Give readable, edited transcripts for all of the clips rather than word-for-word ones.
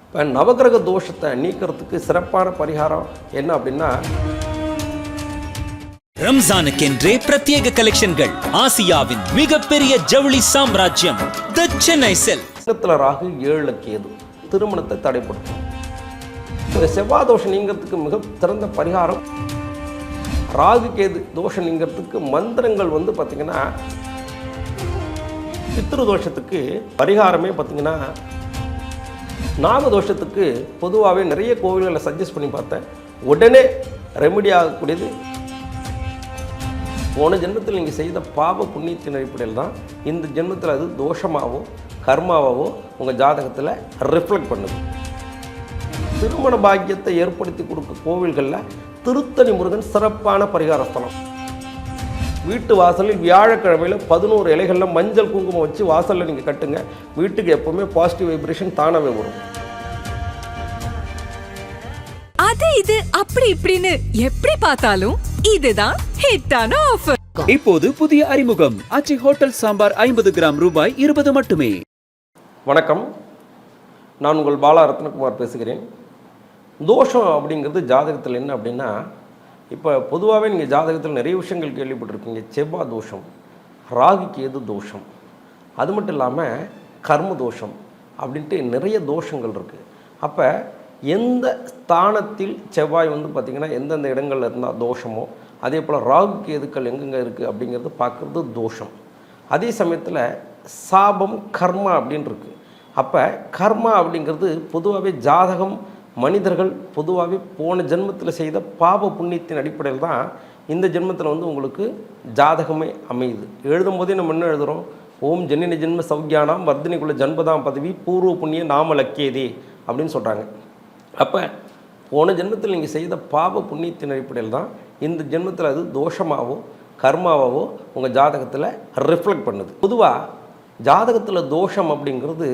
இப்போ நவகிரக தோஷத்தை நீக்கிறதுக்கு சிறப்பான பரிகாரம் என்ன அப்படின்னா, ரம்ஜானுக்கென்றே பிரத்யேக கலெக்ஷன்கள். ஆசியாவின் மிகப்பெரிய ஜவுளி சாம்ராஜ்யம் தி சென்னை சில்க்ஸ். ராகு 7 கேது திருமணத்தை தடைப்படுத்தும். இந்த செவ்வாய் தோஷம் நீங்கிறதுக்கு மிக சிறந்த பரிகாரம், ராகு கேது தோஷம் நீங்கிறதுக்கு மந்திரங்கள் பார்த்திங்கன்னா, பித்ரு தோஷத்துக்கு பரிகாரமே பார்த்திங்கன்னா, நாகதோஷத்துக்கு பொதுவாகவே நிறைய கோவில்களை சஜஸ்ட் பண்ணி பார்த்தேன். உடனே ரெமெடி ஆகக்கூடியது போன ஜென்மத்தில் நீங்கள் செய்த பாவ புண்ணியத்தின் அடிப்படையில் தான் இந்த ஜென்மத்தில் அது தோஷமாகவோ கர்மாவோ உங்கள் ஜாதகத்தில் ரிஃப்ளெக்ட் பண்ணுது. திருமண பாக்கியத்தை ஏற்படுத்தி கொடுக்க கோவில்களில் திருத்தணி முருகன் சிறப்பான பரிகார ஸ்தலம். வீட்டு வாசலில் வியாழக்கிழமையில் 11 இலைகளில் மஞ்சள் குங்குமம் வச்சு வாசலில் நீங்கள் கட்டுங்க. வீட்டுக்கு எப்பவுமே பாசிட்டிவ் வைப்ரேஷன் தானாகவே வரும். அது இது அப்படி இப்படின்னு எப்படி பார்த்தாலும் இதுதான் ஹிட்டான ஆஃபர். இப்போது புதிய அறிமுகம் ஆச்சி ஹோட்டல் சாம்பார் 50 கிராம் ரூபாய் 20 மட்டுமே. வணக்கம், நான் உங்கள் பாலா ரத்னகுமார் பேசுகிறேன். தோஷம் அப்படிங்கிறது ஜாதகத்தில் என்ன அப்படின்னா, இப்போ பொதுவாகவே நீங்கள் ஜாதகத்தில் நிறைய விஷயங்கள் கேள்விப்பட்டிருக்கீங்க. செவ்வாய் தோஷம், ராகு கேது தோஷம், அது மட்டும் இல்லாமல் கர்ம தோஷம் அப்படின்ட்டு நிறைய தோஷங்கள் இருக்குது. அப்போ எந்த ஸ்தானத்தில் செவ்வாய் பார்த்திங்கன்னா எந்தெந்த இடங்களில் இருந்தால் தோஷமோ, அதே போல் ராகு கேதுக்கள் எங்கெங்கே இருக்குது அப்படிங்கிறது பார்க்குறது தோஷம். அதே சமயத்தில் சாபம் கர்மா அப்படின்னு இருக்குது. அப்போ கர்மா அப்படிங்கிறது பொதுவாகவே ஜாதகம் மனிதர்கள் பொதுவாகவே போன ஜென்மத்தில் செய்த பாவ புண்ணியத்தின் அடிப்படையில் தான் இந்த ஜென்மத்தில் உங்களுக்கு ஜாதகமே அமையுது. எழுதும் போதே நம்ம என்ன எழுதுகிறோம், ஓம் ஜென்னின ஜென்ம சௌக்கியானாம் வர்தினிக்குள்ள ஜன்மதாம் பதவி பூர்வ புண்ணிய நாம லக்கியதே அப்படின்னு சொல்கிறாங்க. அப்போ போன ஜென்மத்தில் நீங்கள் செய்த பாவ புண்ணியத்தின் அடிப்படையில் தான் இந்த ஜென்மத்தில் அது தோஷமாகவோ கர்மாவோ உங்கள் ஜாதகத்தில் ரிஃப்ளெக்ட் பண்ணுது. பொதுவாக ஜாதகத்தில் தோஷம் அப்படிங்கிறது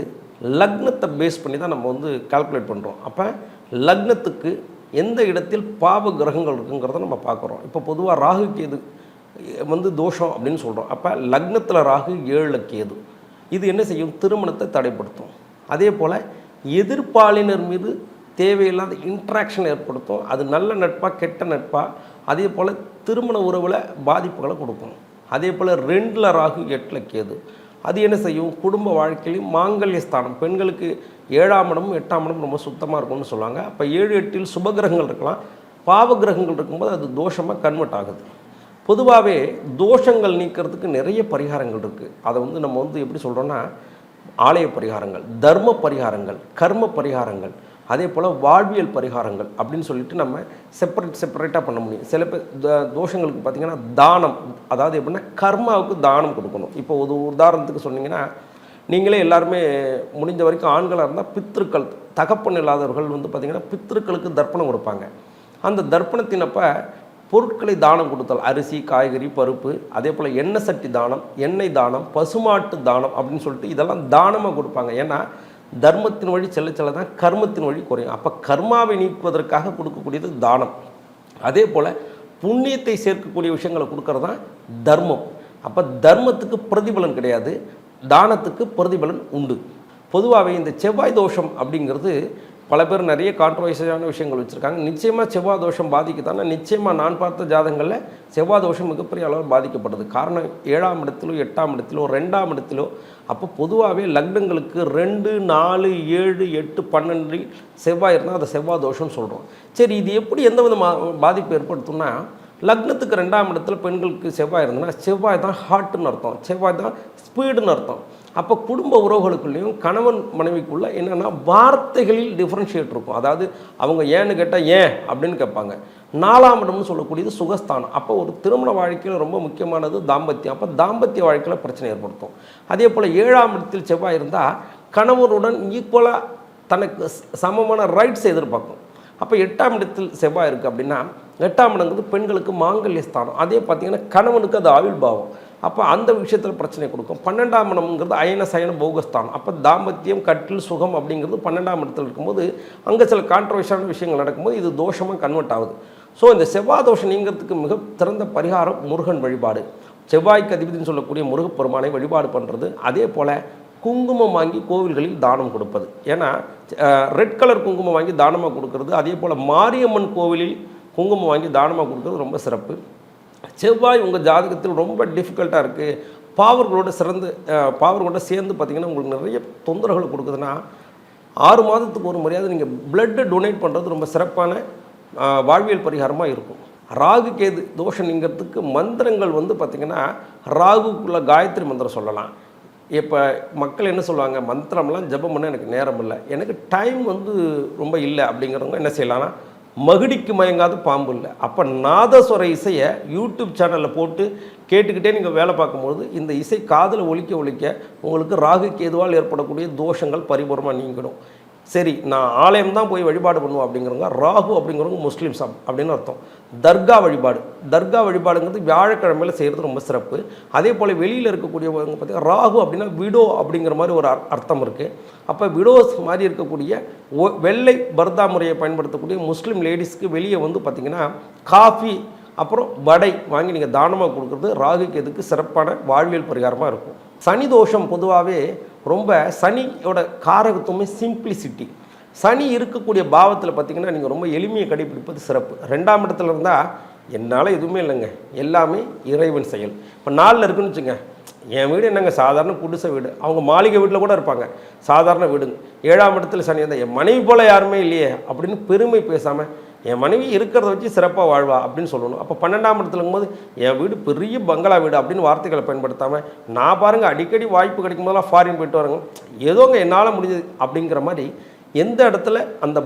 லக்னத்தை பேஸ் பண்ணி தான் நம்ம கால்குலேட் பண்ணுறோம். அப்போ லக்னத்துக்கு எந்த இடத்தில் பாவ கிரகங்கள் இருக்குங்கிறத நம்ம பார்க்குறோம். இப்போ பொதுவாக ராகு கேது தோஷம் அப்படின்னு சொல்கிறோம். அப்போ லக்னத்தில் ராகு 7 கேது இது என்ன செய்யும், திருமணத்தை தடைப்படுத்தும். அதே போல் எதிர்ப்பாளினர் மீது தேவையில்லாத இன்ட்ராக்ஷன் ஏற்படுத்தும். அது நல்ல நட்பாக கெட்ட நட்பாக, அதே போல் திருமண உறவில் பாதிப்புகளை கொடுக்கும். அதே போல் 2 ராகு 8 கேது அது என்ன செய்யும், குடும்ப வாழ்க்கையிலும் மாங்கல்ய ஸ்தானம், பெண்களுக்கு 7ஆம் இடமும் 8ஆம் இடமும் ரொம்ப சுத்தமாக இருக்கும்னு சொல்லுவாங்க. அப்போ 7, 8 சுபகிரகங்கள் இருக்கலாம், பாவ கிரகங்கள் இருக்கும்போது அது தோஷமாக கன்வெர்ட் ஆகுது. பொதுவாகவே தோஷங்கள் நீக்கிறதுக்கு நிறைய பரிகாரங்கள் இருக்குது. அதை நம்ம எப்படி சொல்கிறோன்னா, ஆலய பரிகாரங்கள், தர்ம பரிகாரங்கள், கர்ம பரிகாரங்கள், அதே போல் வாழ்வியல் பரிகாரங்கள் அப்படின்னு சொல்லிட்டு நம்ம செப்பரேட்டாக பண்ண முடியும். சில பேர் தோஷங்களுக்கு பார்த்திங்கன்னா தானம், அதாவது எப்படின்னா கர்மாவுக்கு தானம் கொடுக்கணும். இப்போ ஒரு உதாரணத்துக்கு சொன்னீங்கன்னா, நீங்களே எல்லாருமே முடிஞ்ச வரைக்கும் ஆண்களாக இருந்தால் பித்ருக்கள், தகப்பன் இல்லாதவர்கள் பார்த்திங்கன்னா பித்ருக்களுக்கு தர்ப்பணம் கொடுப்பாங்க. அந்த தர்ப்பணத்தினப்போ பொருட்களை தானம் கொடுத்தால், அரிசி, காய்கறி, பருப்பு, அதே போல் எண்ணெய் சட்டி தானம், எண்ணெய் தானம், பசுமாட்டு தானம் அப்படின்னு சொல்லிட்டு இதெல்லாம் தானமாக கொடுப்பாங்க. ஏன்னா தர்மத்தின் வழி செல்ல தான் கர்மத்தின் வழி குறையும். அப்போ கர்மாவை நீக்குவதற்காக கொடுக்கக்கூடியது தானம். அதே போல் புண்ணியத்தை சேர்க்கக்கூடிய விஷயங்களை கொடுக்கறது தான் தர்மம். அப்போ தர்மத்துக்கு பிரதிபலன் கிடையாது, தானத்துக்கு பிரதிபலன் உண்டு. பொதுவாகவே இந்த செவ்வாய் தோஷம் அப்படிங்கிறது பல பேர் நிறைய கான்ட்ரவர்சியான விஷயங்கள் வச்சுருக்காங்க. நிச்சயமாக செவ்வாய் தோஷம் பாதிக்குதானா, நிச்சயமாக நான் பார்த்த ஜாதகங்களில் செவ்வாய் தோஷம் மிகப்பெரிய அளவில் பாதிக்கப்படுது. காரணம் 7ஆம் இடத்திலோ 8ஆம் இடத்திலோ 2ஆம் இடத்திலோ. அப்போ பொதுவாகவே லக்னங்களுக்கு 2, 4, 7, 8, 12 செவ்வாய் இருந்தால் அதை செவ்வாய் தோஷம்னு சொல்கிறோம். சரி, இது எப்படி எந்த விதமாக பாதிப்பு ஏற்படுத்தும்னா, லக்னத்துக்கு 2ஆம் இடத்துல பெண்களுக்கு செவ்வாய் இருந்ததுன்னா செவ்வாய் தான் ஹார்ட்டுன்னு அர்த்தம், செவ்வாய் தான் ஸ்பீடுன்னு அர்த்தம். அப்போ குடும்ப உறவுகளுக்குள்ளேயும் கணவன் மனைவிக்குள்ளே என்னென்னா வார்த்தைகளில் டிஃப்ரென்ஷியேட் இருக்கும். அதாவது அவங்க ஏன்னு கேட்டால் ஏன் அப்படின்னு கேட்பாங்க. 4ஆம் இடம்னு சொல்லக்கூடியது சுகஸ்தானம். அப்போ ஒரு திருமண வாழ்க்கையில் ரொம்ப முக்கியமானது தாம்பத்தியம். அப்போ தாம்பத்திய வாழ்க்கையில் பிரச்சனை ஏற்படுத்தும். அதே போல் 7ஆம் இடத்தில் செவ்வாய் இருந்தால் கணவருடன் ஈக்குவலாக தனக்கு சமமான ரைட்ஸ் எதிர்பார்க்கும். அப்போ 8ஆம் இடத்தில் செவ்வாய் இருக்குது அப்படின்னா 8ஆம் இடங்கிறது பெண்களுக்கு மாங்கல்ய ஸ்தானம். அதே பார்த்திங்கன்னா கணவனுக்கு அது ஆவிர்பாவம். அப்போ அந்த விஷயத்தில் பிரச்சனை கொடுக்கும். 12ஆம் இடம்ங்கிறது அயன சயன போகஸ்தானம். அப்போ தாம்பத்தியம், கட்டில், சுகம் அப்படிங்கிறது 12ஆம் இடத்தில் இருக்கும்போது அங்கே சில கான்ட்ரவர்ஷியலான விஷயங்கள் நடக்கும்போது இது தோஷமாக கன்வெர்ட் ஆகுது. ஸோ இந்த செவ்வாய் தோஷம் நீங்கிறதுக்கு மிக சிறந்த பரிகாரம் முருகன் வழிபாடு. செவ்வாய்க்கு அதிபதினு சொல்லக்கூடிய முருகப்பெருமானை வழிபாடு பண்ணுறது. அதே போல் குங்குமம் வாங்கி கோவில்களில் தானம் கொடுப்பது. ஏன்னா ரெட் கலர் குங்குமம் வாங்கி தானமாக கொடுக்கறது, அதே போல் மாரியம்மன் கோவிலில் குங்குமம் வாங்கி தானமாக கொடுக்கறது ரொம்ப சிறப்பு. செவ்வாய் உங்கள் ஜாதகத்தில் ரொம்ப டிஃபிகல்ட்டாக இருக்குது, பாவர்களோட சேர்ந்து பார்த்திங்கன்னா உங்களுக்கு நிறைய தொந்தரவுகள் கொடுக்குதுன்னா 6 மாதத்துக்கு ஒரு முறையாவது நீங்கள் பிளட்டு டொனேட் பண்ணுறது ரொம்ப சிறப்பான வாழ்வியல் பரிகாரமாக இருக்கும். ராகு கேது தோஷம் நீங்கிறதுக்கு மந்திரங்கள் வந்து பார்த்திங்கன்னா ராகுக்குள்ள காயத்ரி மந்திரம் சொல்லலாம். இப்போ மக்கள் என்ன சொல்லுவாங்க, மந்திரம்லாம் ஜபம் பண்ண எனக்கு நேரம் இல்லை, எனக்கு டைம் வந்து ரொம்ப இல்லை அப்படிங்கிறவங்க என்ன செய்யலாம்னா, மகுடிக்கு மயங்காத பாம்பு இல்லை. அப்போ நாதஸ்வர இசையை யூடியூப் சேனலில் போட்டு கேட்டுக்கிட்டே நீங்கள் வேலை பார்க்கும்போது இந்த இசை காதில் ஒலிக்க உங்களுக்கு ராகு கேதுவால் ஏற்படக்கூடிய தோஷங்கள் பரிபூர்ணமாக நீங்கிடும். சரி, நான் ஆலயம் தான் போய் வழிபாடு பண்ணுவோம் அப்படிங்கிறவங்க, ராகு அப்படிங்கிறவங்க முஸ்லீம்ஸ் அப்படின்னு அர்த்தம். தர்கா வழிபாடுங்கிறது வியாழக்கிழமையில் செய்கிறது ரொம்ப சிறப்பு. அதே போல் வெளியில் இருக்கக்கூடியவங்க பார்த்தீங்கன்னா ராகு அப்படின்னா விடோ அப்படிங்கிற மாதிரி ஒரு அர்த்தம் இருக்குது. அப்போ விடோஸ் மாதிரி இருக்கக்கூடிய வெள்ளை பர்தா முறையை பயன்படுத்தக்கூடிய முஸ்லீம் லேடிஸ்க்கு வெளியே வந்து பார்த்திங்கன்னா காஃபி அப்புறம் வடை வாங்கி நீங்கள் தானமாக கொடுக்குறது ராகு கேதுக்கு சிறப்பான வாழ்வியல் பரிகாரமாக இருக்கும். சனி தோஷம் பொதுவாகவே ரொம்ப சனியோட காரகத்துவமே சிம்பிளிசிட்டி. சனி இருக்கக்கூடிய பாவத்தில் பார்த்திங்கன்னா நீங்கள் ரொம்ப எளிமையை கடைபிடிப்பது சிறப்பு. 2ஆம் இடத்துல இருந்தால் என்னால் எதுவுமே இல்லைங்க, எல்லாமே இறைவன் செயல். இப்போ 4ல் இருக்குன்னு வச்சுங்க, என் வீடு என்னங்க சாதாரண குடிசை வீடு, அவங்க மாளிகை வீட்டில் கூட இருப்பாங்க, சாதாரண வீடுங்க. 7ஆம் இடத்துல சனி இருந்தால் என் மனைவி போல் யாருமே இல்லையே அப்படின்னு பெருமை பேசாமல் என் மனைவி இருக்கிறத வச்சு சிறப்பாக வாழ்வா அப்படின்னு சொல்லணும். அப்போ 12ஆம் இடத்துல இருக்கும்போது என் வீடு பெரிய பங்களா வீடு அப்படின்னு வார்த்தைகளை பயன்படுத்தாமல் நான் பாருங்கள் அடிக்கடி வாய்ப்பு கிடைக்கும் போதெல்லாம் ஃபாரின் போயிட்டு வரேங்க, ஏதோங்க என்னால் முடிஞ்சது அப்படிங்கிற மாதிரி எந்த இடத்துல அந்த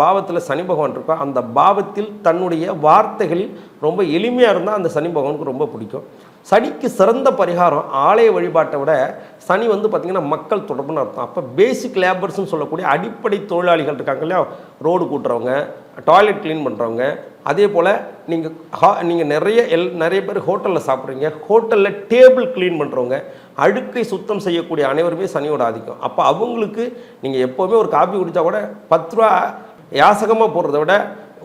பாவத்தில் சனி பகவான் இருக்கோ அந்த பாவத்தில் தன்னுடைய வார்த்தைகளில் ரொம்ப எளிமையாக இருந்தால் அந்த சனி பகவானுக்கு ரொம்ப பிடிக்கும். சனிக்கு சிறந்த பரிகாரம் ஆலய வழிபாட்டை விட சனி வந்து பார்த்திங்கன்னா மக்கள் தொடர்புன்னு அர்த்தம். அப்போ பேசிக் லேபர்ஸ்ன்னு சொல்லக்கூடிய அடிப்படை தொழிலாளிகள் இருக்காங்க இல்லையா, ரோடு கூட்டுறவங்க, டாய்லெட் க்ளீன் பண்ணுறவங்க, அதே போல் நீங்கள் நிறைய பேர் ஹோட்டலில் சாப்பிட்றீங்க, ஹோட்டலில் டேபிள் க்ளீன் பண்ணுறவங்க, அழுக்கை சுத்தம் செய்யக்கூடிய அனைவருமே சனியோட ஆதிக்கம். அப்போ அவங்களுக்கு நீங்கள் எப்போவுமே ஒரு காபி குடித்தா கூட 10 ரூபா யாசகமாக போடுறத விட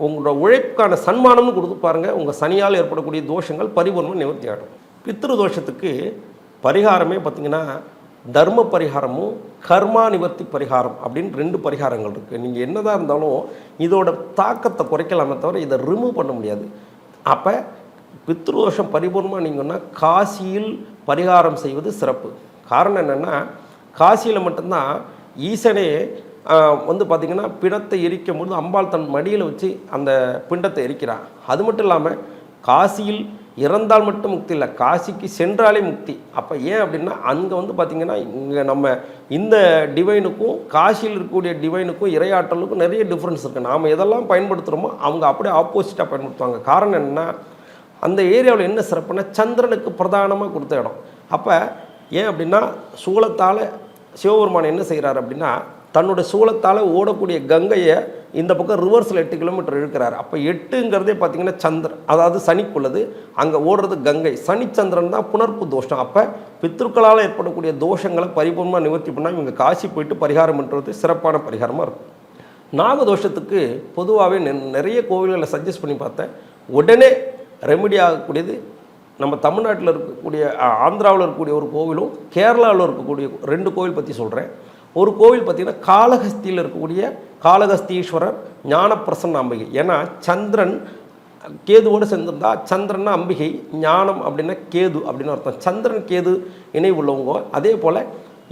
உங்களோட உழைப்புக்கான சன்மானம்னு கொடுத்து பாருங்கள், உங்கள் சனியால் ஏற்படக்கூடிய தோஷங்கள் பரிபூர்ணமாக நிவர்த்தி ஆகிடும். பித்ரு தோஷத்துக்கு பரிகாரமே பார்த்திங்கன்னா தர்ம பரிகாரமும் கர்மா நிவர்த்தி பரிகாரம் அப்படின்னு 2 பரிகாரங்கள் இருக்குது. நீங்கள் என்னதான் இருந்தாலும் இதோட தாக்கத்தை குறைக்கலாமே தவிர இதை ரிமூவ் பண்ண முடியாது. அப்போ பித்ருதோஷம் பரிபூர்ணமாக நீங்கன்னா காசியில் பரிகாரம் செய்வது சிறப்பு. காரணம் என்னென்னா, காசியில் மட்டும்தான் ஈசனே வந்து பார்த்திங்கன்னா பிணத்தை எரிக்கும் பொழுது அம்பாள் தன் மடியில் வச்சு அந்த பிண்டத்தை எரிக்கிறான். அது மட்டும் இல்லாமல் காசியில் இறந்தால் மட்டும் முக்தி இல்லை, காசிக்கு சென்றாலே முக்தி. அப்போ ஏன் அப்படின்னா அங்கே வந்து பார்த்திங்கன்னா இங்கே நம்ம இந்த டிவைனுக்கும் காசியில் இருக்கக்கூடிய டிவைனுக்கும் இறையாற்றலுக்கும் நிறைய டிஃப்ரென்ஸ் இருக்குது. நாம் எதெல்லாம் பயன்படுத்துகிறோமோ அவங்க அப்படியே ஆப்போசிட்டாக பயன்படுத்துவாங்க. காரணம் என்னென்னா அந்த ஏரியாவில் என்ன சிறப்புன்னா சந்திரனுக்கு பிரதானமாக கொடுத்த இடம். அப்போ ஏன் அப்படின்னா சூலத்தால் சிவபெருமான் என்ன செய்கிறார் அப்படின்னா தன்னோட சூலத்தால் ஓடக்கூடிய கங்கையை இந்த பக்கம் ரிவர்ஸில் 8 கிலோமீட்டர் இழுக்கிறார். அப்போ 8ங்கிறதே பார்த்திங்கன்னா சந்திரன், அதாவது சனிக்குள்ளது, அங்கே ஓடுறது கங்கை. சனிச்சந்திரன் தான் புணர்ப்பு தோஷம். அப்போ பித்ருக்களால் ஏற்படக்கூடிய தோஷங்களை பரிபூர்ணமாக நிவர்த்தி பண்ணால் இவங்க காசி போயிட்டு பரிகாரம் பண்ணுறது சிறப்பான பரிகாரமாக இருக்கும். நாகதோஷத்துக்கு பொதுவாகவே நிறைய கோவில்களை சஜஸ்ட் பண்ணி பார்த்தேன், உடனே ரெமிடி ஆகக்கூடியது நம்ம தமிழ்நாட்டில் இருக்கக்கூடிய ஆந்திராவில் இருக்கக்கூடிய ஒரு கோவிலும் கேரளாவில் இருக்கக்கூடிய 2 கோவில் பற்றி சொல்கிறேன். ஒரு கோவில் பார்த்திங்கன்னா காளஹஸ்தியில் இருக்கக்கூடிய காளஹஸ்தீஸ்வரர் ஞானப்பிரசன்ன அம்பிகை. ஏன்னா சந்திரன் கேதுவோடு சேர்ந்திருந்தா சந்திரன்னா அம்பிகை, ஞானம் அப்படின்னா கேது அப்படின்னு அர்த்தம். சந்திரன் கேது இணை உள்ளவங்க. அதே போல்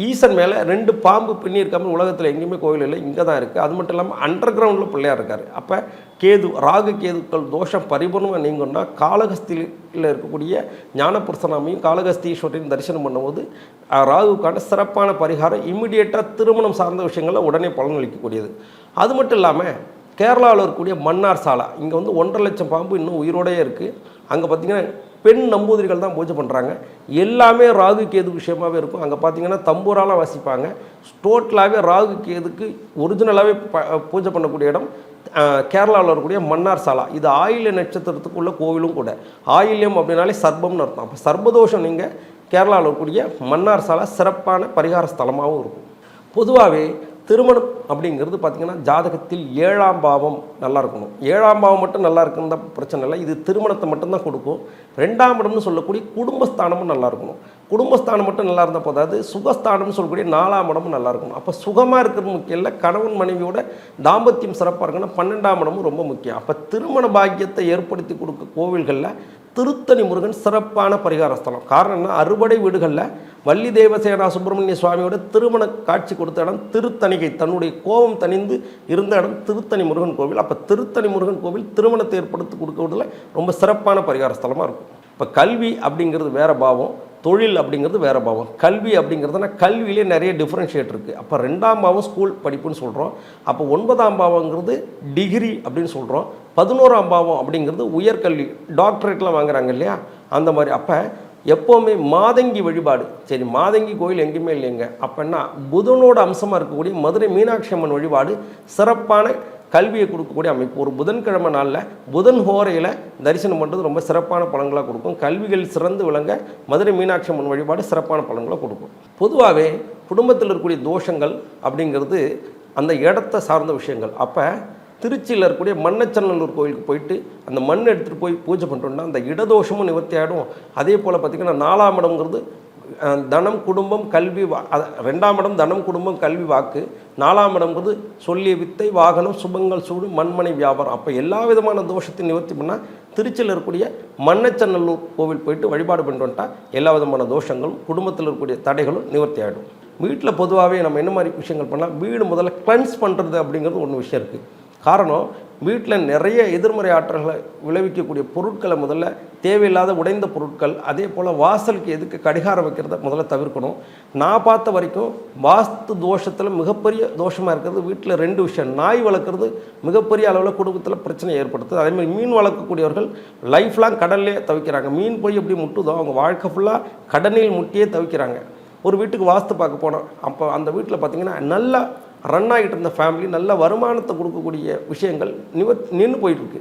ஈசன் மேலே 2 பாம்பு பின்னி இருக்காமல் உலகத்தில் எங்கேயுமே கோவில் இல்லை, இங்கே தான் இருக்குது. அது மட்டும் இல்லாமல் அண்டர் கிரவுண்டில் பிள்ளையார் இருக்கார். அப்போ கேது ராகு கேதுக்கள் தோஷம் பரிபூர்ணமாக நீங்கன்னா காளஹஸ்தியில் இருக்கக்கூடிய ஞானப்பிரசனாமையும் காளஹஸ்தீஸ்வரின் தரிசனம் பண்ணும்போது ராகுக்கான சிறப்பான பரிகாரம் இம்மிடியேட்டாக திருமணம் சார்ந்த விஷயங்களில் உடனே பலனளிக்கக்கூடியது. அது மட்டும் இல்லாமல் கேரளாவில் இருக்கக்கூடிய மன்னார் சாலா, இங்கே வந்து 1.5 லட்சம் பாம்பு இன்னும் உயிரோடையே இருக்குது. அங்கே பார்த்திங்கன்னா பெண் நம்பூதிரிகள் தான் பூஜை பண்ணுறாங்க. எல்லாமே ராகு கேது விஷயமாகவே இருக்கும். அங்கே பார்த்திங்கன்னா தம்பூராலாம் வாசிப்பாங்க. டோட்டலாகவே ராகு கேதுக்கு ஒரிஜினலாகவே பூஜை பண்ணக்கூடிய இடம் கேரளாவில் இருக்கக்கூடிய மன்னார் சாலா. இது ஆயில்ய நட்சத்திரத்துக்குள்ள கோவிலும் கூட. ஆயில்யம் அப்படின்னாலே சர்ப்பம்னு அர்த்தம். அப்போ சர்ப்பதோஷம் நீங்கள் கேரளாவில் இருக்கக்கூடிய மன்னார் சாலா சிறப்பான பரிகார ஸ்தலமாகவும் இருக்கும். பொதுவாகவே திருமணம் அப்படிங்கிறது பார்த்திங்கன்னா ஜாதகத்தில் 7ஆம் பாவம் நல்லா இருக்கணும். 7ஆம் பாவம் மட்டும் நல்லா இருக்குன்னு தான் பிரச்சனை இல்லை, இது திருமணத்தை மட்டும்தான் கொடுக்கும். 2ஆம் இடம்னு சொல்லக்கூடிய குடும்பஸ்தானமும் நல்லா இருக்கணும். குடும்பஸ்தானம் மட்டும் நல்லா இருந்தால் போதாது, சுகஸ்தானம்னு சொல்லக்கூடிய 4ஆம் இடமும் நல்லா இருக்கணும். அப்போ சுகமாக இருக்கிறது முக்கியம் இல்லை, கணவன் மனைவியோட தாம்பத்தியம் சிறப்பாக இருக்குன்னா 12ஆம் இடமும் ரொம்ப முக்கியம். அப்போ திருமண பாக்கியத்தை ஏற்படுத்தி கொடுக்க கோவில்களில் திருத்தணி முருகன் சிறப்பான பரிகார ஸ்தலம். காரணம் என்ன, அறுபடை வீடுகளில் வள்ளி தேவசேனா சுப்பிரமணிய சுவாமியோட திருமண காட்சி கொடுத்த இடம் திருத்தணிகை, தன்னுடைய கோபம் தணிந்து இருந்த இடம் திருத்தணி முருகன் கோவில். அப்போ திருத்தணி முருகன் கோவில் திருமணத்தை ஏற்படுத்தி கொடுக்கறதுல ரொம்ப சிறப்பான பரிகார ஸ்தலமாக இருக்கும். இப்போ கல்வி அப்படிங்கிறது வேறு பாவம், தொழில் அப்படிங்கிறது வேறு பாவம். கல்வி அப்படிங்கிறதுனா கல்வியிலே நிறைய டிஃப்ரென்ஷியேட் இருக்குது. அப்போ 2ஆம் பாவம் ஸ்கூல் படிப்புன்னு சொல்கிறோம். அப்போ 9ஆம் பாவங்கிறது டிகிரி அப்படின்னு சொல்கிறோம். 11ஆம் பாவம் அப்படிங்கிறது உயர்கல்வி, டாக்டரேட்லாம் வாங்குறாங்க இல்லையா, அந்த மாதிரி. அப்போ எப்போவுமே மாதங்கி வழிபாடு, சரி மாதங்கி கோயில் எங்கேயுமே இல்லைங்க, அப்போன்னா புதனோட அம்சமாக இருக்கக்கூடிய மதுரை மீனாட்சி அம்மன் வழிபாடு சிறப்பான கல்வியை கொடுக்கக்கூடிய அமைப்பு. ஒரு புதன்கிழமை நாளில் புதன் ஹோரையில் தரிசனம் பண்ணுறது ரொம்ப சிறப்பான பலன்களாக கொடுக்கும். கல்விகள் சிறந்து விளங்க மதுரை மீனாட்சி அம்மன் வழிபாடு சிறப்பான பலன்களை கொடுக்கும். பொதுவாகவே குடும்பத்தில் இருக்கக்கூடிய தோஷங்கள் அப்படிங்கிறது அந்த இடத்தை சார்ந்த விஷயங்கள். அப்போ திருச்சியில் இருக்கக்கூடிய மண்ணச்சநல்லூர் கோயிலுக்கு போயிட்டு அந்த மண் எடுத்துகிட்டு போய் பூஜை பண்ணிட்டோம்னா அந்த இடதோஷமும் நிவர்த்தி ஆகிடும். அதே போல் பார்த்திங்கன்னா 4ஆம் இடம்ங்கிறது தனம் குடும்பம் கல்வி, 2ஆம் இடம் தனம் குடும்பம் கல்வி வாக்கு, 4ஆம் இடம்ங்கிறது சொல்லிய வித்தை வாகனம் சுபங்கள் சூடு மண்மனை வியாபாரம். அப்போ எல்லா விதமான தோஷத்தையும் நிவர்த்தி பண்ணால் திருச்சியில் இருக்கக்கூடிய மண்ணச்சநல்லூர் கோவில் போயிட்டு வழிபாடு பண்ணிட்டு வந்துட்டால் எல்லா விதமான தோஷங்களும் குடும்பத்தில் இருக்கக்கூடிய தடைகளும் நிவர்த்தி ஆகிடும். வீட்டில் பொதுவாகவே நம்ம என்ன மாதிரி விஷயங்கள் பண்ணலாம், வீடு முதல்ல கிளென்ஸ் பண்ணுறது அப்படிங்கிறது ஒன்று விஷயம் இருக்குது. காரணம், வீட்டில் நிறைய எதிர்மறை ஆற்றல்களை விளைவிக்கக்கூடிய பொருட்களை முதல்ல தேவையில்லாத உடைந்த பொருட்கள், அதே போல் வாசலுக்கு எதுக்கு கடிகாரம் வைக்கிறத முதல்ல தவிர்க்கணும். நான் பார்த்த வரைக்கும் வாஸ்து தோஷத்தில் மிகப்பெரிய தோஷமாக இருக்கிறது வீட்டில் 2 விஷயம். நாய் வளர்க்குறது மிகப்பெரிய அளவில் குடும்பத்தில் பிரச்சனை ஏற்படுத்துது. அதேமாதிரி மீன் வளர்க்கக்கூடியவர்கள் லைஃப் லாங் கடல்லே தவிக்கிறாங்க. மீன் போய் எப்படி முட்டுதோ அவங்க வாழ்க்கை ஃபுல்லாக கடனில் முட்டியே தவிக்கிறாங்க. ஒரு வீட்டுக்கு வாஸ்து பார்க்க போனோம், அப்போ அந்த வீட்டில் பார்த்திங்கன்னா நல்லா ரன் ஆகிட்டு இருந்த ஃபேமிலி நல்ல வருமானத்தை கொடுக்கக்கூடிய விஷயங்கள் நின்று போயிட்டுருக்கு.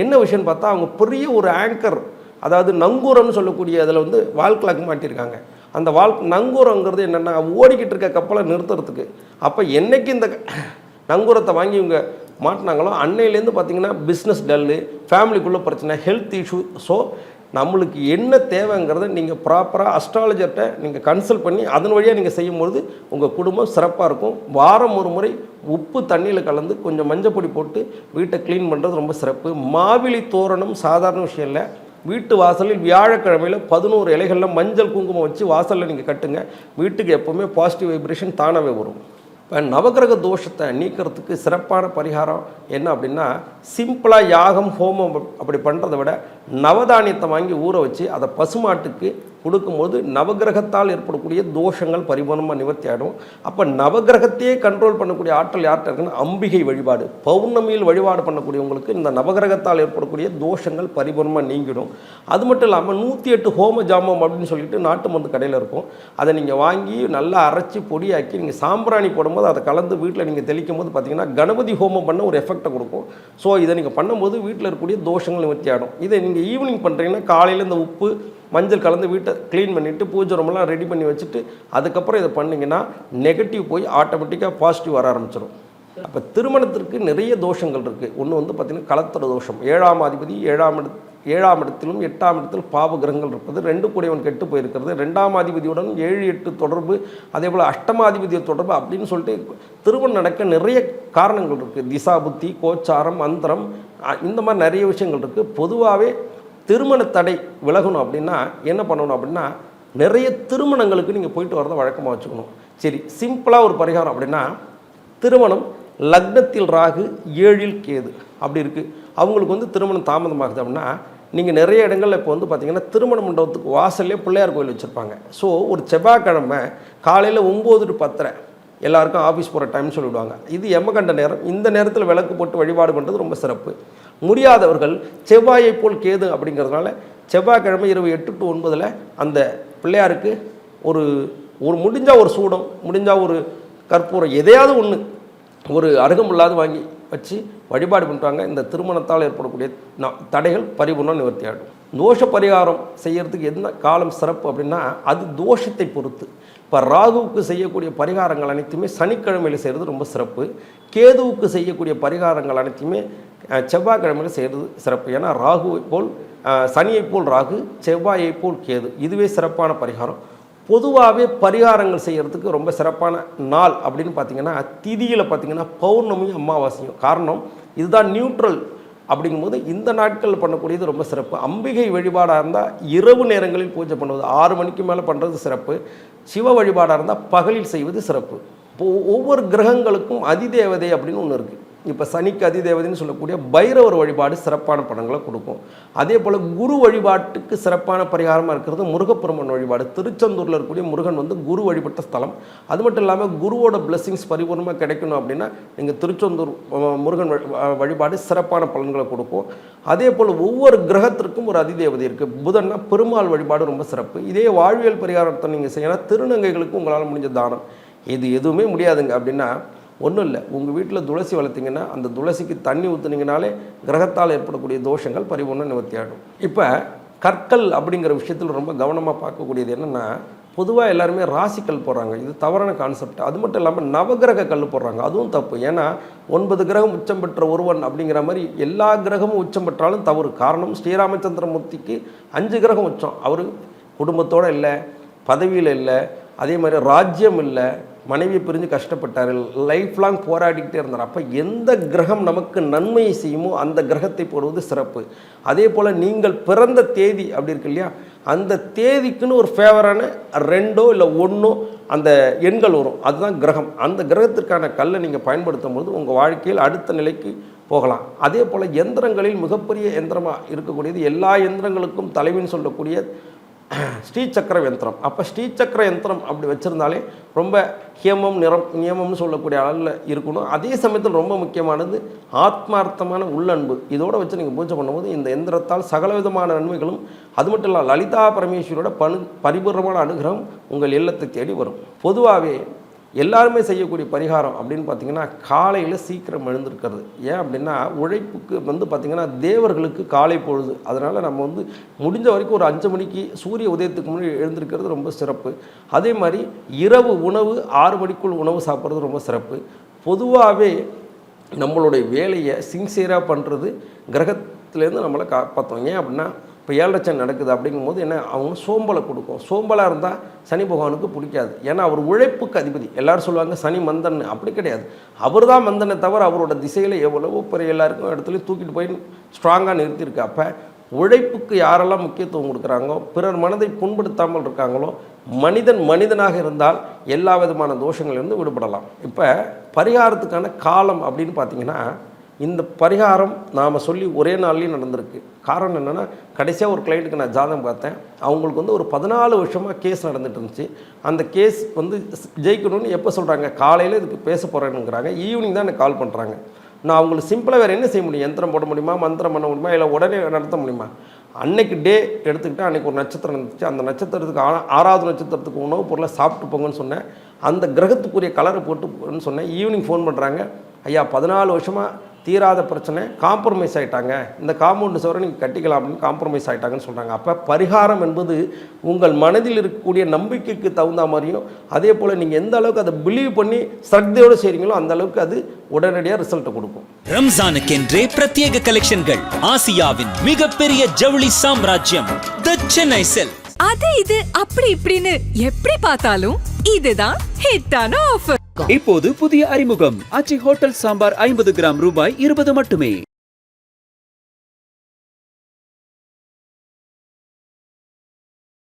என்ன விஷயம்னு பார்த்தா அவங்க பெரிய ஒரு ஆங்கர், அதாவது நங்கூரம்னு சொல்லக்கூடிய அதில் வந்து வாழ்க்கலாக்கு மாட்டியிருக்காங்க. அந்த நங்கூரங்கிறது என்னென்னா ஓடிக்கிட்டு இருக்க கப்பலை நிறுத்துறதுக்கு. அப்போ என்றைக்கு இந்த நங்கூரத்தை வாங்கி இவங்க மாட்டினாங்களோ அன்னையிலேருந்து பார்த்திங்கன்னா பிஸ்னஸ் டல்லு, ஃபேமிலிக்குள்ளே பிரச்சனை, ஹெல்த் இஷ்யூ. ஸோ நம்மளுக்கு என்ன தேவைங்கிறத நீங்கள் ப்ராப்பராக அஸ்ட்ராலஜர்கிட்ட நீங்கள் கன்சல்ட் பண்ணி அதன் வழியாக நீங்கள் செய்யும்பொழுது உங்கள் குடும்பம் சிறப்பாக இருக்கும். வாரம் ஒரு முறை உப்பு தண்ணியில் கலந்து கொஞ்சம் மஞ்சப்பொடி போட்டு வீட்டை க்ளீன் பண்ணுறது ரொம்ப சிறப்பு. மாவிலி தோரணம் சாதாரண விஷயம் இல்லை. வீட்டு வாசலில் வியாழக்கிழமையில் 11 இலைகளில் மஞ்சள் குங்குமம் வச்சு வாசலில் நீங்கள் கட்டுங்க. வீட்டுக்கு எப்போவுமே பாசிட்டிவ் வைப்ரேஷன் தானாகவே வரும். இப்போ நவகிரக தோஷத்தை நீக்கிறதுக்கு சிறப்பான பரிகாரம் என்ன அப்படின்னா, சிம்பிளாக யாகம் ஹோமம் அப்படி பண்ணுறதை விட நவதானியத்தை வாங்கி ஊற வச்சு அதை பசுமாட்டுக்கு கொடுக்கும்போது நவகிரகத்தால் ஏற்படக்கூடிய தோஷங்கள் பரிபூர்ணமாக நிவர்த்தி ஆகிடும். அப்போ நவகிரகத்தையே கண்ட்ரோல் பண்ணக்கூடிய ஆற்றல் யார்கிட்ட இருக்குன்னா அம்பிகை வழிபாடு. பௌர்ணமியில் வழிபாடு பண்ணக்கூடியவங்களுக்கு இந்த நவகிரகத்தால் ஏற்படக்கூடிய தோஷங்கள் பரிபூர்ணமாக நீங்கிடும். அது மட்டும் இல்லாமல் 108 ஹோம ஜாமம் அப்படின்னு சொல்லிட்டு நாட்டு மருந்து கடையில் இருக்கும். அதை நீங்கள் வாங்கி நல்லா அரைச்சி பொடியாக்கி நீங்கள் சாம்பிராணி போடும்போது அதை கலந்து வீட்டில் நீங்கள் தெளிக்கும் போது பார்த்தீங்கன்னா கணபதி ஹோமம் பண்ண ஒரு எஃபெக்டை கொடுக்கும். ஸோ இதை நீங்கள் பண்ணும்போது வீட்டில் இருக்கக்கூடிய தோஷங்கள் நிவர்த்தி ஆகிடும். இதை நீங்கள் ஈவினிங் பண்ணுறீங்கன்னா காலையில் இந்த உப்பு மஞ்சள் கலந்து வீட்டை க்ளீன் பண்ணிவிட்டு பூஜை ரூமெல்லாம் ரெடி பண்ணி வச்சுட்டு அதுக்கப்புறம் இதை பண்ணிங்கன்னா நெகட்டிவ் போய் ஆட்டோமேட்டிக்காக பாசிட்டிவ் வர ஆரம்பிச்சிடும். அப்போ திருமணத்திற்கு நிறைய தோஷங்கள் இருக்குது. ஒன்று வந்து பார்த்திங்கன்னா கலத்தர தோஷம். 7ஆம் அதிபதி 7ஆம் இடத்திலும் 8ஆம் இடத்தில் பாவ கிரகங்கள் இருப்பது, 2 கூடியவன் கெட்டு போயிருக்கிறது, 2ஆம் அதிபதியுடன் 7-8 தொடர்பு, அதே போல் 8ஆம் தொடர்பு அப்படின்னு சொல்லிட்டு திருமணம் நடக்க நிறைய காரணங்கள் இருக்குது. திசா புத்தி, கோச்சாரம், அந்தரம், இந்த மாதிரி நிறைய விஷயங்கள் இருக்குது. பொதுவாகவே திருமண தடை விலகணும் அப்படின்னா என்ன பண்ணணும் அப்படின்னா நிறைய திருமணங்களுக்கு நீங்கள் போயிட்டு வரதை வழக்கமாக வச்சுக்கணும். சரி, சிம்பிளாக ஒரு பரிகாரம் அப்படின்னா, திருமணம் லக்னத்தில் ராகு 7இல் கேது அப்படி இருக்குது, அவங்களுக்கு வந்து திருமணம் தாமதமாகுது அப்படின்னா நீங்கள் நிறைய இடங்களில் இப்போ வந்து பார்த்திங்கன்னா திருமண மண்டபத்துக்கு வாசல்லே பிள்ளையார் கோயில் வச்சுருப்பாங்க. ஸோ ஒரு செவ்வாய்க்கிழமை காலையில் 9 to 10 எல்லாருக்கும் ஆஃபீஸ் போகிற டைம் சொல்லிவிடுவாங்க. இது எமகண்ட நேரம். இந்த நேரத்தில் விளக்கு போட்டு வழிபாடு பண்ணுறது ரொம்ப சிறப்பு. முடியாதவர்கள் செவ்வாயை போல் கேது அப்படிங்கிறதுனால செவ்வாய்க்கிழமை இரவு 8 to 9 அந்த பிள்ளையாருக்கு ஒரு முடிஞ்சால் ஒரு சூடம், முடிஞ்சால் ஒரு கற்பூரம், எதையாவது ஒன்று ஒரு அருகமுள்ளாது வாங்கி வச்சு வழிபாடு பண்ணுறாங்க. இந்த திருமணத்தால் ஏற்படக்கூடிய தடைகள் பரிபூர்ணம் நிவர்த்தி ஆகிடும். தோஷ பரிகாரம் செய்கிறதுக்கு என்ன காலம் சிறப்பு அப்படின்னா அது தோஷத்தை பொறுத்து. இப்போ ராகுவுக்கு செய்யக்கூடிய பரிகாரங்கள் அனைத்துமே சனிக்கிழமையில் செய்கிறது ரொம்ப சிறப்பு. கேதுவுக்கு செய்யக்கூடிய பரிகாரங்கள் அனைத்துமே செவ்வாய்க்கிழமையில் செய்கிறது சிறப்பு. ஏன்னா ராகுவை போல் சனியை போல் ராகு, செவ்வாயை போல் கேது, இதுவே சிறப்பான பரிகாரம். பொதுவாகவே பரிகாரங்கள் செய்கிறதுக்கு ரொம்ப சிறப்பான நாள் அப்படின்னு பார்த்தீங்கன்னா திதியில் பார்த்தீங்கன்னா பௌர்ணமியும் அமாவாசையும். காரணம் இதுதான் நியூட்ரல் அப்படிங்கும்போது இந்த நாட்கள் பண்ணக்கூடியது ரொம்ப சிறப்பு. அம்பிகை வழிபாடாக இருந்தால் இரவு நேரங்களில் பூஜை பண்ணுவது, 6 மணிக்கு மேலே பண்ணுறது சிறப்பு. சிவ வழிபாடாக இருந்தால் பகலில் செய்வது சிறப்பு. இப்போது ஒவ்வொரு கிரகங்களுக்கும் அதிதேவதை அப்படின்னு ஒன்று இருக்குது. இப்போ சனிக்கு அதிதேவதைன்னு சொல்லக்கூடிய பைரவர் வழிபாடு சிறப்பான பலன்களை கொடுக்கும். அதே போல் குரு வழிபாட்டுக்கு சிறப்பான பரிகாரமாக இருக்கிறது முருகப்பெருமான் வழிபாடு. திருச்செந்தூரில் இருக்கக்கூடிய முருகன் வந்து குரு வழிபட்ட ஸ்தலம். அது மட்டும் இல்லாமல் குருவோட பிளெஸிங்ஸ் பரிபூர்ணமாக கிடைக்கணும் அப்படின்னா நீங்கள் திருச்செந்தூர் முருகன் வழிபாடு சிறப்பான பலன்களை கொடுக்கும். அதே போல் ஒவ்வொரு கிரகத்திற்கும் ஒரு அதிதேவதை இருக்குது. புதன்னா பெருமாள் வழிபாடு ரொம்ப சிறப்பு. இதே வாழ்வியல் பரிகாரத்தை நீங்கள் செய்யணும். திருநங்கைகளுக்கு உங்களால் முடிஞ்ச தானம். இது எதுவுமே முடியாதுங்க அப்படின்னா ஒன்றும் இல்லை, உங்கள் வீட்டில் துளசி வளர்த்திங்கன்னா அந்த துளசிக்கு தண்ணி ஊற்றுனீங்கனாலே கிரகத்தால் ஏற்படக்கூடிய தோஷங்கள் பரிபூர்ண நிவர்த்தி ஆகிடும். இப்போ கற்கள் அப்படிங்கிற விஷயத்தில் ரொம்ப கவனமாக பார்க்கக்கூடியது என்னென்னா, பொதுவாக எல்லாருமே ராசிக்கல் போடுறாங்க. இது தவறான கான்செப்ட். அது மட்டும் இல்லாமல் நவகிரக கல் போடுறாங்க, அதுவும் தப்பு. ஏன்னா 9 கிரகம் உச்சம் பெற்ற ஒருவன் அப்படிங்கிற மாதிரி எல்லா கிரகமும் உச்சம் பெற்றாலும் தவறு. காரணம் ஸ்ரீராமச்சந்திரமூர்த்திக்கு 5 கிரகம் உச்சம். அவர் குடும்பத்தோடு இல்லை, பதவியில் இல்லை, அதே மாதிரி ராஜ்யம் இல்லை, மனைவி பிரிஞ்சு கஷ்டப்பட்டார், லைஃப் லாங் போராடிக்கிட்டே இருந்தார். அப்போ எந்த கிரகம் நமக்கு நன்மையை செய்யுமோ அந்த கிரகத்தை போடுவது சிறப்பு. அதே போல் நீங்கள் பிறந்த தேதி அப்படி இருக்கு இல்லையா, அந்த தேதிக்குன்னு ஒரு ஃபேவரான 2 இல்லை 1 அந்த எண்கள் வரும், அதுதான் கிரகம். அந்த கிரகத்திற்கான கல்லை நீங்கள் பயன்படுத்தும் போது உங்கள் வாழ்க்கையில் அடுத்த நிலைக்கு போகலாம். அதே போல் எந்திரங்களில் மிகப்பெரிய எந்திரமாக இருக்கக்கூடியது, எல்லா எந்திரங்களுக்கும் தலைவின்னு சொல்லக்கூடிய ஸ்ரீசக்கர யந்திரம். அப்போ ஸ்ரீசக்கர யந்திரம் அப்படி வச்சுருந்தாலே ரொம்ப ஹேமம் நியமம்னு சொல்லக்கூடிய அளவில் இருக்கணும். அதே சமயத்தில் ரொம்ப முக்கியமானது ஆத்மார்த்தமான உள்ளன்பு. இதோடு வச்சு நீங்கள் பூஜை பண்ணும்போது இந்த எந்திரத்தால் சகல விதமான நன்மைகளும், அது மட்டும் இல்லை லலிதா பரமேஸ்வரியோட பரிபூர்ணமான அனுகிரகம் உங்கள் இல்லத்தை தேடி வரும். பொதுவாகவே எல்லாருமே செய்யக்கூடிய பரிகாரம் அப்படின்னு பார்த்திங்கன்னா காலையில் சீக்கிரம் எழுந்திருக்கிறது. ஏன் அப்படின்னா உழைப்புக்கு வந்து பார்த்திங்கன்னா தேவர்களுக்கு காலை பொழுது. அதனால் நம்ம வந்து முடிஞ்ச வரைக்கும் ஒரு 5 மணிக்கு சூரிய உதயத்துக்கு முன்னாடி எழுந்திருக்கிறது ரொம்ப சிறப்பு. அதே மாதிரி இரவு உணவு 6 மணிக்குள் உணவு சாப்பிட்றது ரொம்ப சிறப்பு. பொதுவாகவே நம்மளுடைய வேலையை சின்சியராக பண்ணுறது கிரகத்திலேருந்து நம்மளை காப்பாற்றோம். ஏன் அப்படின்னா இப்போ 7 லட்சம் நடக்குது அப்படிங்கும்போது என்ன, அவங்க சோம்பலை கொடுக்கும். சோம்பலாக இருந்தால் சனி பகவானுக்கு பிடிக்காது. ஏன்னா அவர் உழைப்புக்கு அதிபதி. எல்லோரும் சொல்லுவாங்க சனி மந்தன், அப்படி கிடையாது. அவர் தான் மந்தனை தவிர அவரோட திசையில் எவ்வளவோ பெரிய எல்லாருக்கும் இடத்துலையும் தூக்கிட்டு போய் ஸ்ட்ராங்காக நிறுத்தியிருக்கு. அப்போ உழைப்புக்கு யாரெல்லாம் முக்கியத்துவம் கொடுக்குறாங்களோ, பிறர் மனதை புண்படுத்தாமல் இருக்காங்களோ, மனிதனாக இருந்தால் எல்லா விதமான தோஷங்களிலிருந்து விடுபடலாம். இப்போ பரிகாரத்துக்கான காலம் அப்படின்னு பார்த்தீங்கன்னா இந்த பரிகாரம் நாம் சொல்லி ஒரே நாள்லேயும் நடந்திருக்கு. காரணம் என்னென்னா, கடைசியாக ஒரு கிளைண்ட்டுக்கு நான் ஜாதகம் பார்த்தேன். அவங்களுக்கு வந்து ஒரு 14 வருஷமாக கேஸ் நடந்துட்டு இருந்துச்சு. அந்த கேஸ் வந்து ஜெயிக்கணும்னு எப்போ சொல்கிறாங்க, காலையில் இதுக்கு பேச போகிறேன்னுங்கிறாங்க, ஈவினிங் தான் எனக்கு கால் பண்ணுறாங்க. நான் அவங்களுக்கு சிம்பிளாக வேறு என்ன செய்ய முடியும், யந்திரம் போட முடியுமா, மந்திரம் பண்ண முடியுமா, இல்லை உடனே நடத்த முடியுமா? அன்னைக்கு டே எடுத்துக்கிட்டால் அன்றைக்கி ஒரு நட்சத்திரம் இருந்துச்சு. அந்த நட்சத்திரத்துக்கு 6வது நட்சத்திரத்துக்கு உணவுப் பொருளை சாப்பிட்டு போங்கன்னு சொன்னேன். அந்த கிரகத்துக்குரிய கலரை போட்டுன்னு சொன்னேன். ஈவினிங் ஃபோன் பண்ணுறாங்க, ஐயா 14 வருஷமாக தீராத பிரச்சனை, காம்ப்ரமைஸ் ஆகிட்டாங்க, இந்த காம்பவுண்டு சுவரை நீங்கள் கட்டிக்கலாம் அப்படின்னு காம்ப்ரமைஸ் ஆகிட்டாங்கன்னு சொல்கிறாங்க. அப்போ பரிகாரம் என்பது உங்கள் மனதில் இருக்கக்கூடிய நம்பிக்கைக்கு தகுந்த மாதிரியும், அதே போல் நீங்கள் எந்த அளவுக்கு அதை பிலீவ் பண்ணி சக்தியோடு செய்கிறீங்களோ அந்த அளவுக்கு அது உடனடியாக ரிசல்ட்டை கொடுக்கும். ரம்ஜானுக்கென்றே பிரத்யேக கலெக்ஷன்கள். ஆசியாவின் மிகப்பெரிய ஜவுளி சாம்ராஜ்யம் தி சென்னை சில்க்ஸ். அது இது அப்படி இப்படின்னு எப்படி பார்த்தாலும் இதுதான் ஹிட்டான ஆஃபர். இப்போது புதிய அறிமுகம் ஆச்சி ஹோட்டல் சாம்பார் 50 கிராம் ரூபாய் 20 மட்டுமே.